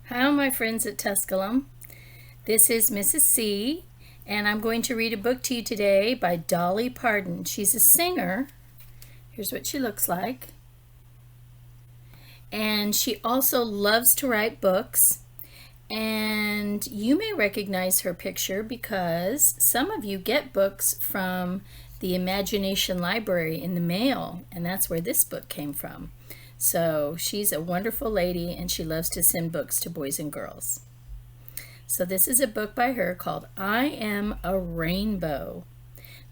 Hi, my friends at Tusculum. This is Mrs. C, and I'm going to read a book to you today by Dolly Parton. She's a singer. Here's what she looks like. And she also loves to write books. And you may recognize her picture because some of you get books from the Imagination Library in the mail, and that's where this book came from. So she's a wonderful lady and she loves to send books to boys and girls. So this is a book by her called I Am a Rainbow.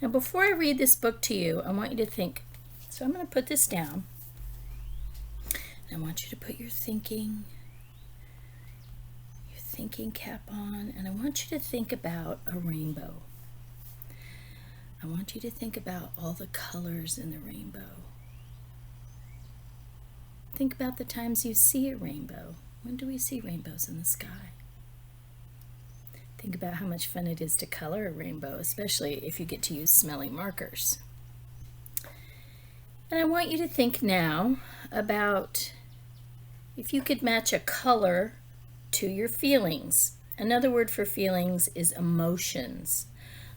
Now before I read this book to you, I want you to think. So I'm going to put this down. And I want you to put your thinking cap on, and I want you to think about a rainbow. I want you to think about all the colors in the rainbow. Think about the times you see a rainbow. When do we see rainbows in the sky? Think about how much fun it is to color a rainbow, especially if you get to use smelly markers. And I want you to think now about if you could match a color to your feelings. Another word for feelings is emotions.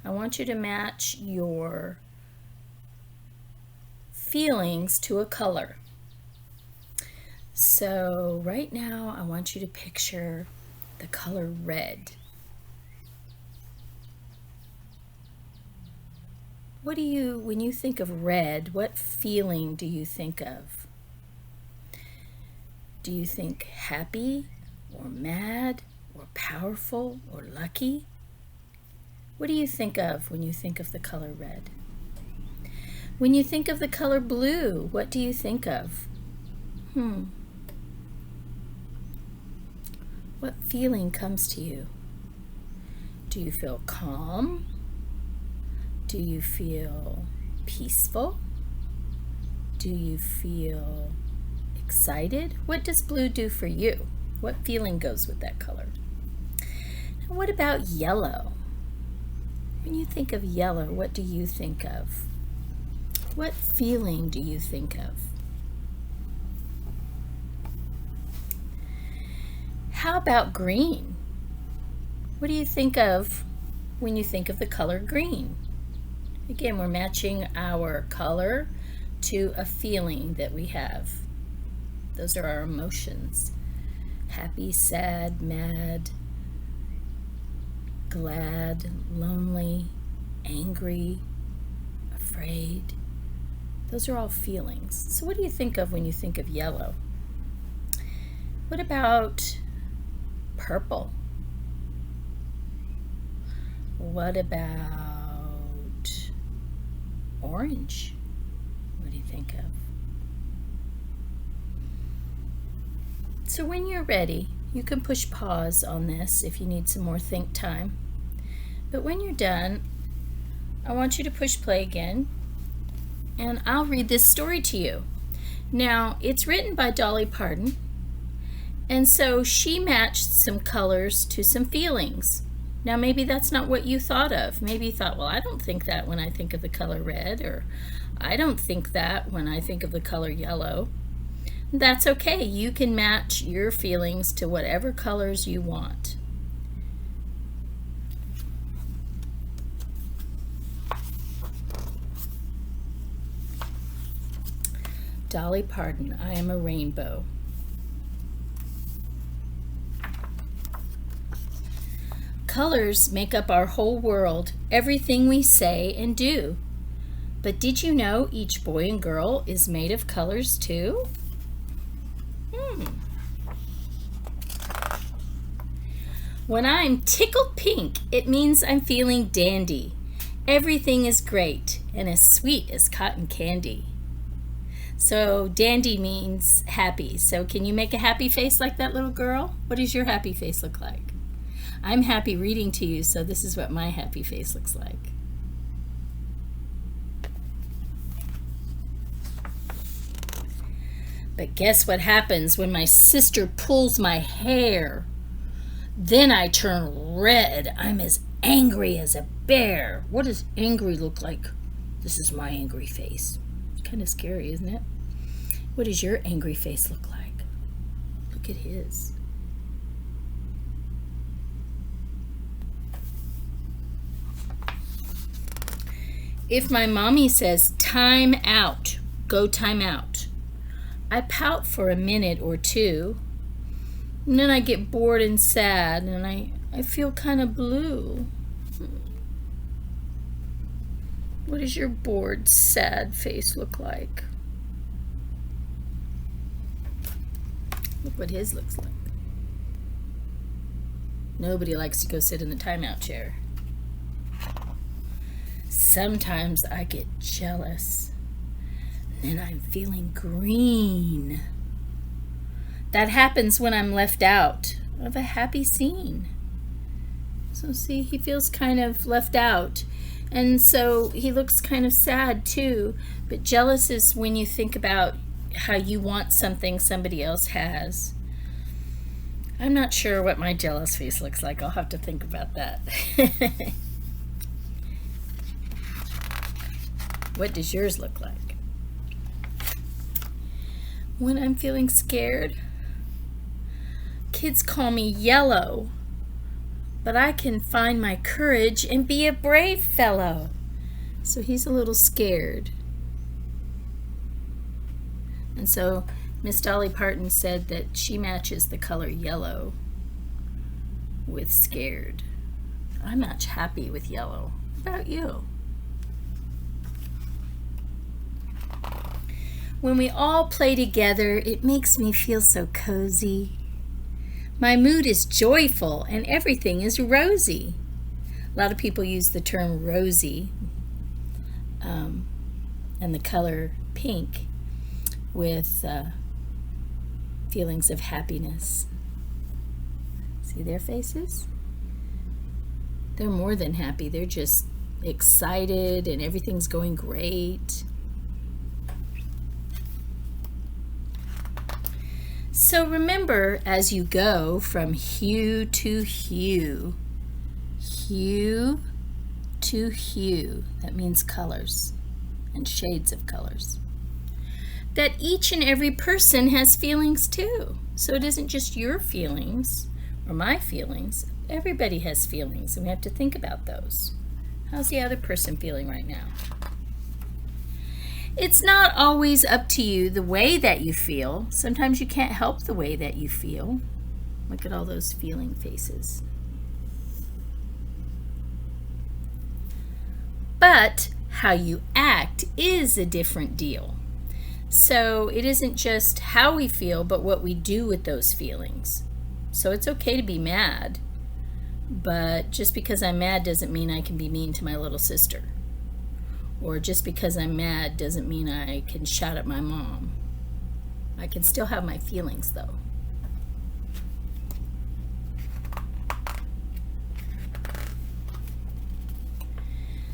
I want you to match your feelings to a color. So right now I want you to picture the color red. When you think of red, what feeling do you think of? Do you think happy or mad or powerful or lucky? What do you think of when you think of the color red? When you think of the color blue, what do you think of? What feeling comes to you? Do you feel calm? Do you feel peaceful? Do you feel excited? What does blue do for you? What feeling goes with that color? Now, what about yellow? When you think of yellow, what do you think of? What feeling do you think of? How about green? What do you think of when you think of the color green? Again, we're matching our color to a feeling that we have. Those are our emotions. Happy, sad, mad, glad, lonely, angry, afraid. Those are all feelings. So what do you think of when you think of yellow? What about purple? What about orange? What do you think of? So when you're ready, you can push pause on this if you need some more think time. But when you're done, I want you to push play again, and I'll read this story to you. Now, it's written by Dolly Parton, and so she matched some colors to some feelings. Now, maybe that's not what you thought of. Maybe you thought, well, I don't think that when I think of the color red, or I don't think that when I think of the color yellow. That's okay. You can match your feelings to whatever colors you want. Dolly Parton, I Am a Rainbow. Colors make up our whole world, everything we say and do. But did you know each boy and girl is made of colors too? When I'm tickled pink, it means I'm feeling dandy. Everything is great and as sweet as cotton candy. So dandy means happy. So can you make a happy face like that little girl? What does your happy face look like? I'm happy reading to you, so this is what my happy face looks like. But guess what happens when my sister pulls my hair? Then I turn red. I'm as angry as a bear. What does angry look like? This is my angry face. It's kind of scary, isn't it? What does your angry face look like? Look at his. if my mommy says time out, go time out, I pout for a minute or two, and then I get bored and sad, and I feel kind of blue. What does your bored, sad face look like? Look what his looks like. Nobody likes to go sit in the timeout chair. Sometimes I get jealous. And then I'm feeling green. That happens when I'm left out of a happy scene. So see, he feels kind of left out. And so he looks kind of sad too. But jealous is when you think about how you want something somebody else has. I'm not sure what my jealous face looks like. I'll have to think about that. What does yours look like? When I'm feeling scared, kids call me yellow, but I can find my courage and be a brave fellow. So he's a little scared. And so Miss Dolly Parton said that she matches the color yellow with scared. I match happy with yellow. What about you? When we all play together, it makes me feel so cozy. My mood is joyful and everything is rosy. A lot of people use the term rosy and the color pink with feelings of happiness. See their faces? They're more than happy. They're just excited and everything's going great. So remember, as you go from hue to hue, hue to hue, that means colors and shades of colors, that each and every person has feelings too. So it isn't just your feelings or my feelings. Everybody has feelings, and we have to think about those. How's the other person feeling right now? It's not always up to you the way that you feel. Sometimes you can't help the way that you feel. Look at all those feeling faces. But how you act is a different deal. So it isn't just how we feel, but what we do with those feelings. So it's okay to be mad, but just because I'm mad doesn't mean I can be mean to my little sister. Or just because I'm mad doesn't mean I can shout at my mom. I can still have my feelings though.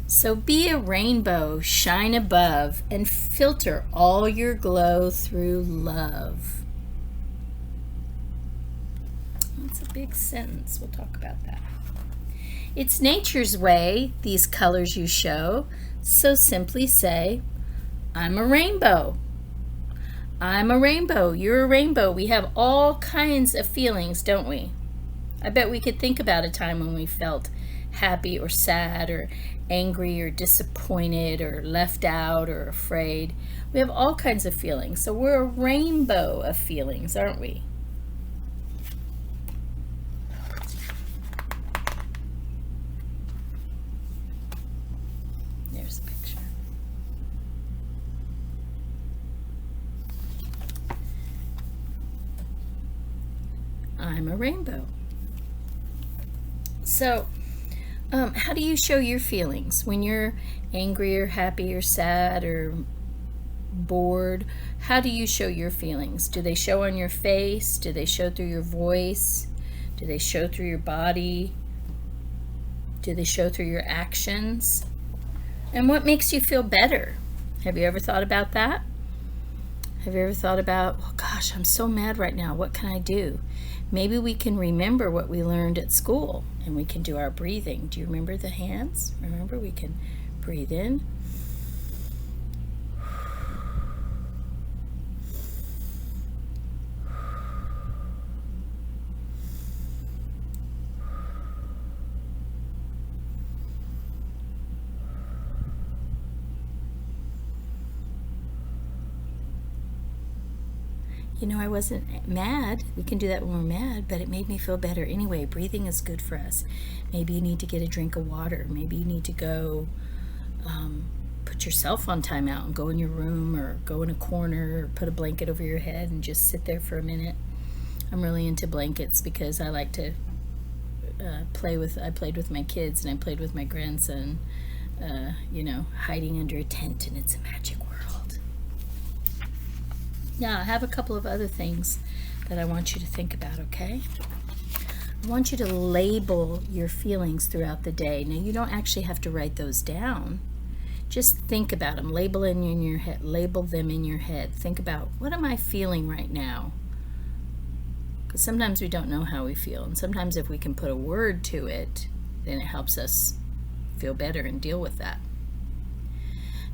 So be a rainbow, shine above, and filter all your glow through love. That's a big sentence. We'll talk about that. It's nature's way, these colors you show. So simply say, I'm a rainbow. I'm a rainbow. You're a rainbow. We have all kinds of feelings, don't we? I bet we could think about a time when we felt happy or sad or angry or disappointed or left out or afraid. We have all kinds of feelings. So we're a rainbow of feelings, aren't we? There's a picture. I'm a rainbow. So, how do you show your feelings when you're angry or happy or sad or bored? How do you show your feelings? Do they show on your face? Do they show through your voice? Do they show through your body? Do they show through your actions? And what makes you feel better? Have you ever thought about that? Have you ever thought about, oh gosh, I'm so mad right now. What can I do? Maybe we can remember what we learned at school and we can do our breathing. Do you remember the hands? Remember, we can breathe in. You know, I wasn't mad. We can do that when we're mad, but it made me feel better anyway. Breathing is good for us. Maybe you need to get a drink of water. Maybe you need to go put yourself on timeout and go in your room or go in a corner or put a blanket over your head and just sit there for a minute. I'm really into blankets because I like to I played with my kids and I played with my grandson, you know, hiding under a tent, and it's a magic world. Now, I have a couple of other things that I want you to think about, okay? I want you to label your feelings throughout the day. Now, you don't actually have to write those down. Just think about them. Label them in your head. Label them in your head. Think about, what am I feeling right now? Because sometimes we don't know how we feel, and sometimes if we can put a word to it, then it helps us feel better and deal with that.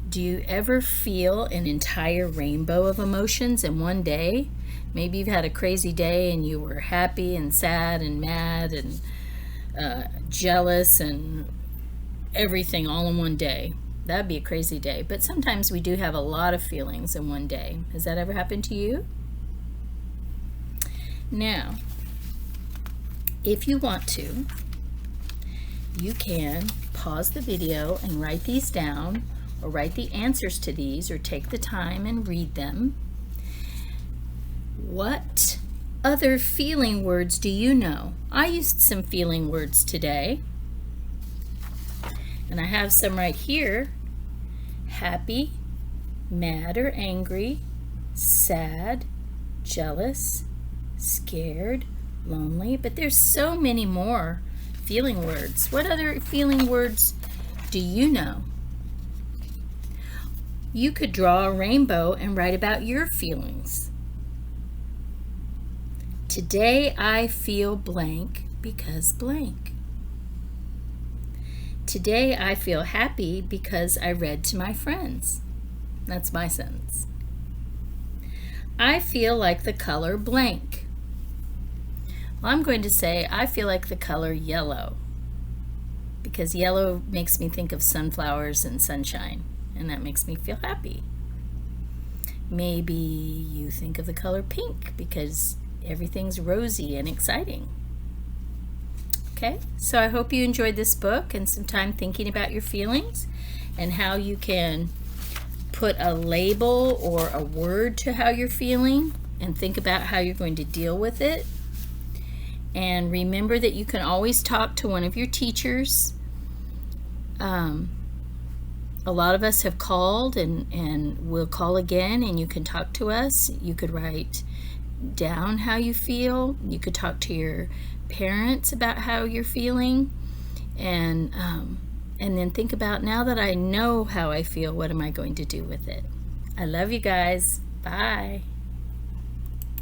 Do you ever feel an entire rainbow of emotions in one day? Maybe you've had a crazy day and you were happy and sad and mad and jealous and everything all in one day. That'd be a crazy day. But sometimes we do have a lot of feelings in one day. Has that ever happened to you? Now, if you want to, you can pause the video and write these down, or write the answers to these, or take the time and read them. What other feeling words do you know? I used some feeling words today, and I have some right here. Happy, mad or angry, sad, jealous, scared, lonely, but there's so many more feeling words. What other feeling words do you know? You could draw a rainbow and write about your feelings. Today I feel blank because blank. Today I feel happy because I read to my friends. That's my sentence. I feel like the color blank. Well, I'm going to say I feel like the color yellow, because yellow makes me think of sunflowers and sunshine, and that makes me feel happy. Maybe you think of the color pink because everything's rosy and exciting. Okay, so I hope you enjoyed this book and some time thinking about your feelings and how you can put a label or a word to how you're feeling and think about how you're going to deal with it. And remember that you can always talk to one of your teachers. A lot of us have called and we'll call again, and you can talk to us. You could write down how you feel. You could talk to your parents about how you're feeling, and then think about, now that I know how I feel, what am I going to do with it? I love you guys. Bye.